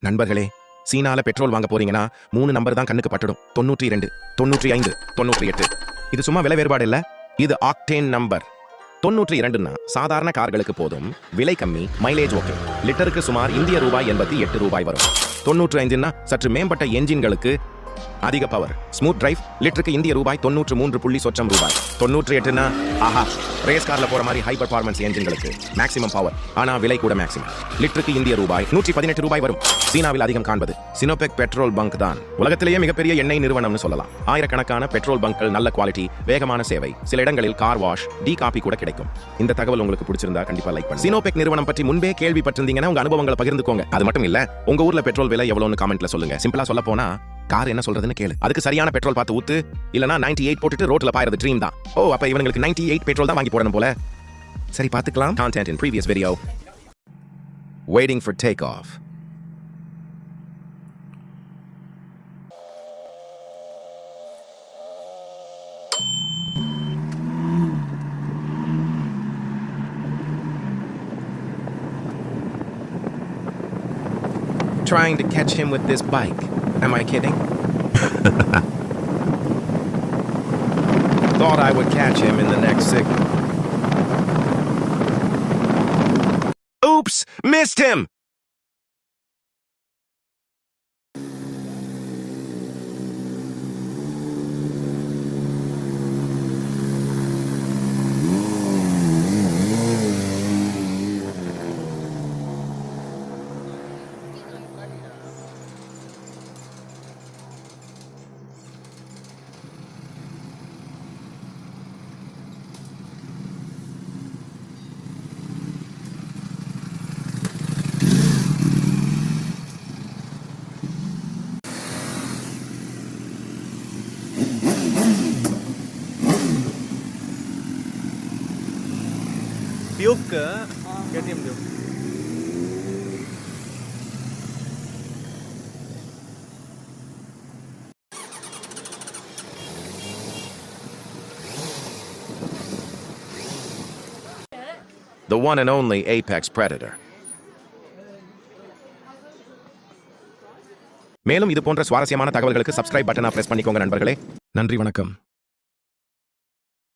நண்பர்களே, சீனால பெட்ரோல் வாங்க போறீங்கன்னா 3 நம்பர் தான் கண்ணுக்கு பட்டுடும். 92, 95, 98. இது சும்மா விலை வேறுபாடு இல்ல, இது ஆக்டேன் நம்பர். 92ன்னா சாதாரண கார்களுக்கு போதும், விலை கம்மி, மைலேஜ் ஓகே. லிட்டருக்கு சுமார் இந்திய ரூபாய் 88 ரூபாய் வரும். 95ன்னா சற்று மேம்பட்ட என்ஜின்களுக்கு அதிக பவர், ஸ்மூத் டிரைவ், லிட்டருக்கு இந்திய ரூபாய் 93 ரூபாய். 98ன்னா ஆஹா, ரேஸ் கார்ல போற மாதிரி ஹை பெர்ஃபார்மன்ஸ் என்ஜின்களுக்கு மேக்ஸிமம் பவர், ஆனா விலை கூட மேக்ஸிமம். லிட்டருக்கு இந்திய ரூபாய் 118 ரூபாய் வரும். சீனாவில் அதிகம் காண்பது சினோபெக் பெட்ரோல் பங்க் தான். உலகத்திலேயே மிகப்பெரிய எண்ணெய் நிறுவனம்னு சொல்லலாம். ஆயிரக்கணக்கான பெட்ரோல் பங்க்கள், நல்ல குவாலிட்டி, வேகமான சேவை, சில இடங்களில் கார் வாஷ், டீ காபி கூட கிடைக்கும். இந்த தகவல் உங்களுக்கு பிடிச்சிருந்தா கண்டிப்பா லைக் பண்ணுங்க. சினோபெக் நிறுவனம் பற்றி முன்பே கேள்விப்பட்டிருந்தீங்கன்னா உங்க அனுபவங்களை பகிர்ந்துக்கோங்க. அது மட்டும் இல்ல, உங்க ஊர்ல பெட்ரோல் விலை எவ்வளவுன்னு கமெண்ட்ல சொல்லுங்க. சிம்பிளா சொல்ல போனா, கார் என்ன சொல்றதுன்னு கேளு, அதுக்கு சரியான பெட்ரோல் பார்த்து ஊத்து. இல்லனா 98 போட்டுட்டு ரோட்ல பாயறது ட்ரீம் தான். ஓ, அப்ப இவங்களுக்கு 98 பெட்ரோல் தான் வாங்கி போடணும் போல. சரி, பார்த்துக்கலாம். Content in previous video. Waiting for takeoff. Trying to catch him with this bike. Am I kidding? Thought I would catch him in the next signal. Oops! Missed him! Duke ke KTM Duke. The one and only apex predator. மேலும் இது போன்ற சுவாரஸ்யமான தகவல்களுக்கு subscribe பட்டனை press பண்ணிக்கோங்க நண்பர்களே. நன்றி, வணக்கம்.